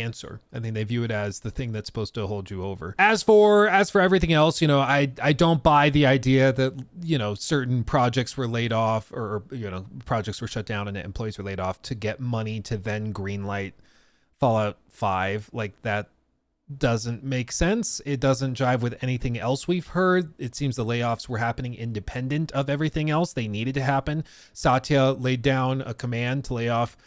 answer. I think they view it as the thing that's supposed to hold you over. As for everything else, you know, I don't buy the idea that, you know, certain projects were laid off, or, you know, projects were shut down and employees were laid off to get money to then greenlight Fallout 5. Like, that doesn't make sense. It doesn't jive with anything else we've heard. It seems the layoffs were happening independent of everything else. They needed to happen. Satya laid down a command to lay off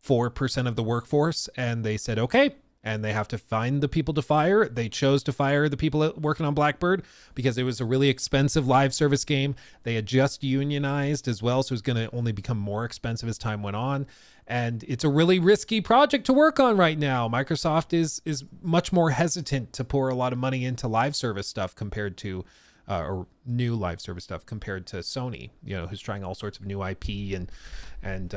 4% of the workforce, and they said, okay, and they have to find the people to fire. They chose to fire the people working on Blackbird because it was a really expensive live service game. They had just unionized as well, so it was going to only become more expensive as time went on. And it's a really risky project to work on right now. Microsoft is much more hesitant to pour a lot of money into live service stuff compared to, or new live service stuff compared to Sony, you know, who's trying all sorts of new IP and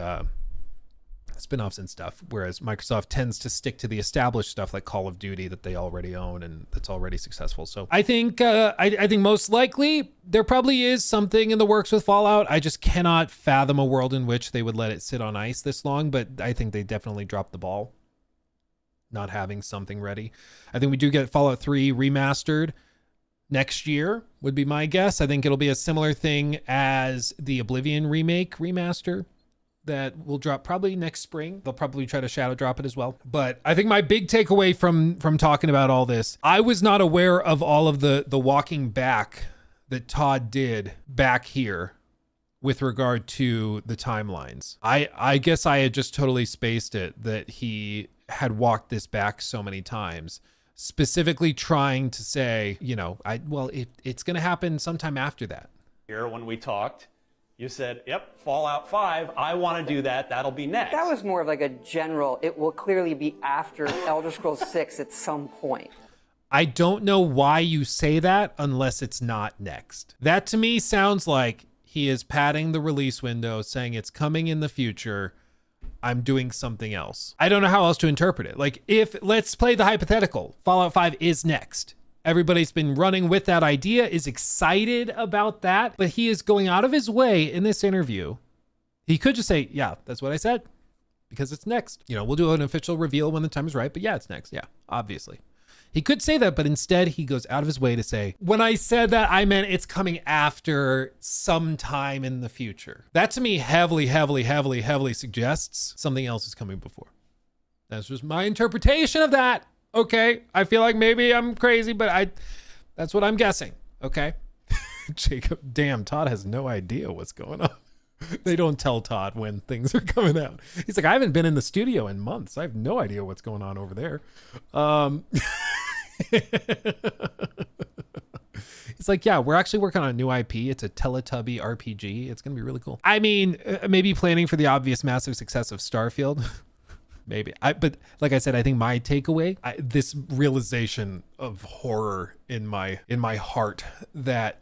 spin-offs and stuff, whereas Microsoft tends to stick to the established stuff like Call of Duty that they already own and that's already successful. So I think I think most likely there probably is something in the works with Fallout. I just cannot fathom a world in which they would let it sit on ice this long, but I think they definitely dropped the ball not having something ready. I think we do get Fallout 3 remastered next year would be my guess. I think it'll be a similar thing as the Oblivion remake remaster that will drop probably next spring. They'll probably try to shadow drop it as well. But I think my big takeaway from talking about all this, I was not aware of all of the walking back that Todd did back here with regard to the timelines. I guess I had just totally spaced it that he had walked this back so many times, specifically trying to say, you know, it's going to happen sometime after that. Here, when we talked, you said, yep, Fallout 5, I want to do that. That'll be next. That was more of like a general, it will clearly be after Elder Scrolls 6 at some point. I don't know why you say that unless it's not next. That to me sounds like he is padding the release window, saying it's coming in the future. I'm doing something else. I don't know how else to interpret it. Like, if, let's play the hypothetical, Fallout 5 is next. Everybody's been running with that idea, is excited about that, but he is going out of his way in this interview. He could just say, yeah, that's what I said, because it's next. You know, we'll do an official reveal when the time is right, but yeah, it's next. Yeah, obviously. He could say that, but instead he goes out of his way to say, when I said that, I meant it's coming after sometime in the future. That to me heavily suggests something else is coming before. That's just my interpretation of that. Okay, I feel like maybe I'm crazy, but that's what I'm guessing. Okay. Jacob, damn, Todd has no idea what's going on. They don't tell Todd when things are coming out. He's like, I haven't been in the studio in months. I have no idea what's going on over there. It's like, yeah, we're actually working on a new IP. It's a Teletubby RPG. It's going to be really cool. I mean, maybe planning for the obvious massive success of Starfield. Maybe. But like I said, I think my takeaway, this realization of horror in my heart that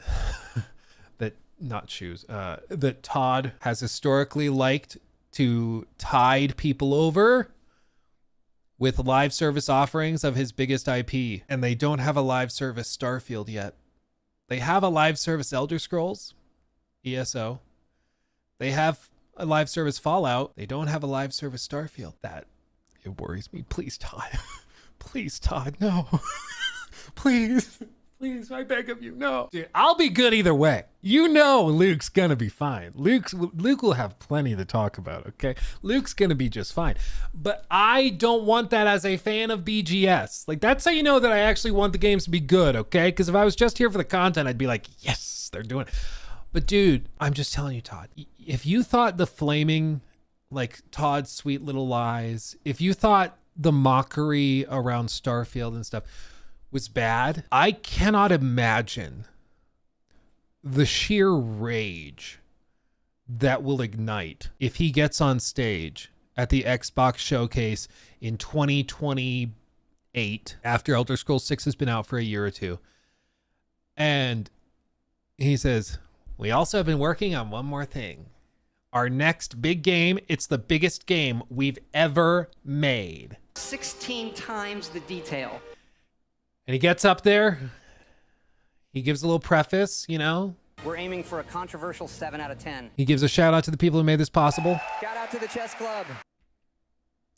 that Todd has historically liked to tide people over with live service offerings of his biggest IP, and they don't have a live service Starfield yet. They have a live service Elder Scrolls, ESO. They have a live service Fallout. They don't have a live service Starfield. It worries me. Please, Todd. Please, Todd, no. Please, I beg of you, no. Dude, I'll be good either way. You know Luke's gonna be fine. Luke will have plenty to talk about, okay? Luke's gonna be just fine. But I don't want that as a fan of BGS. Like, that's how you know that I actually want the games to be good, okay? Because if I was just here for the content, I'd be like, yes, they're doing it. But dude, I'm just telling you, Todd, if you thought the flaming, like Todd's sweet little lies, if you thought the mockery around Starfield and stuff was bad, I cannot imagine the sheer rage that will ignite if he gets on stage at the Xbox showcase in 2028 after Elder Scrolls 6 has been out for a year or two. And he says, we also have been working on one more thing. Our next big game, it's the biggest game we've ever made. 16 times the detail. And he gets up there. He gives a little preface, you know. We're aiming for a controversial 7 out of 10. He gives a shout out to the people who made this possible. Shout out to the chess club.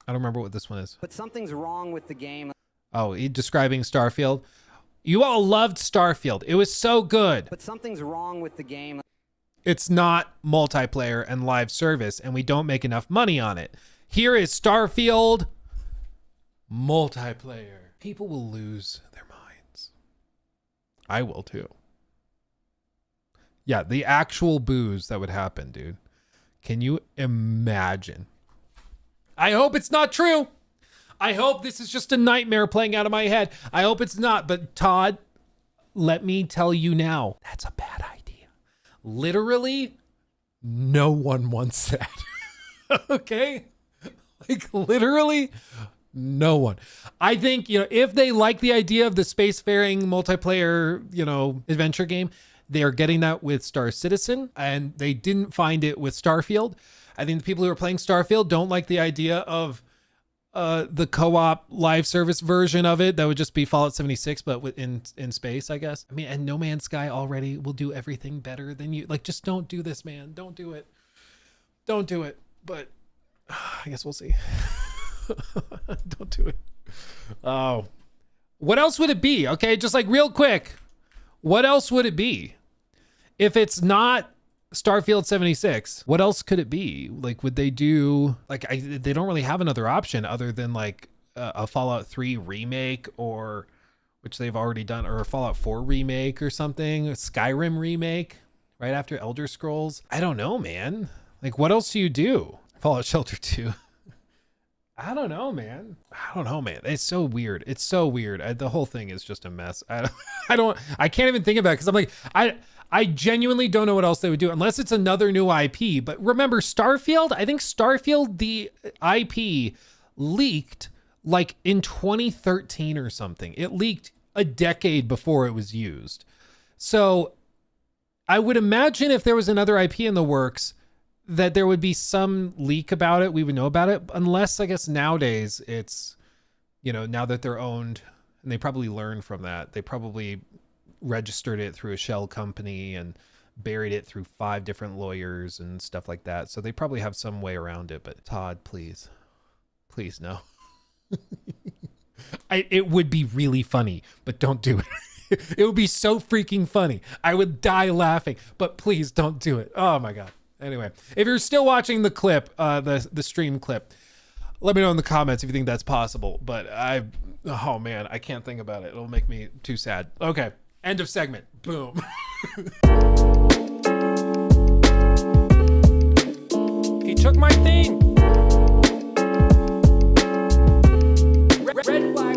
I don't remember what this one is. But something's wrong with the game. Oh, he describing Starfield. You all loved Starfield. It was so good. But something's wrong with the game. It's not multiplayer and live service, and we don't make enough money on it. Here is Starfield multiplayer. People will lose their minds. I will too. Yeah, the actual booze that would happen, dude. Can you imagine? I hope it's not true. I hope this is just a nightmare playing out of my head. I hope it's not. But Todd, let me tell you now, that's a bad idea. Literally, no one wants that. Okay? Like, literally, no one. I think, you know, if they like the idea of the spacefaring multiplayer, you know, adventure game, they are getting that with Star Citizen, and they didn't find it with Starfield. I think the people who are playing Starfield don't like the idea of the co-op live service version of it. That would just be Fallout 76, but in space, I guess. I mean, and No Man's Sky already will do everything better than you. Like, just don't do this, man. Don't do it. Don't do it. But I guess we'll see. Don't do it. Oh, what else would it be? Okay, just like real quick. What else would it be? If it's not Starfield 76, what else could it be? Like, would they do, like, they don't really have another option other than like a Fallout 3 remake, or which they've already done, or a Fallout 4 remake or something, a Skyrim remake right after Elder Scrolls. I don't know, man. Like, what else do you do? Fallout Shelter 2. I don't know, man. It's so weird. It's so weird. The whole thing is just a mess. I can't even think about it, because I'm like, I genuinely don't know what else they would do unless it's another new IP. But remember, Starfield, I think Starfield, the IP leaked like in 2013 or something. It leaked a decade before it was used. So I would imagine if there was another IP in the works, that there would be some leak about it. We would know about it, unless I guess nowadays it's, you know, now that they're owned, and they probably learned from that. They probably registered it through a shell company and buried it through 5 different lawyers and stuff like that. So they probably have some way around it. But Todd, please no. It would be really funny, but don't do it. It would be so freaking funny. I would die laughing, but please don't do it. Oh my God. Anyway, if you're still watching the clip, the stream clip, let me know in the comments if you think that's possible. But oh man, I can't think about it. It'll make me too sad. Okay, end of segment. Boom. He took my thing. Red flag.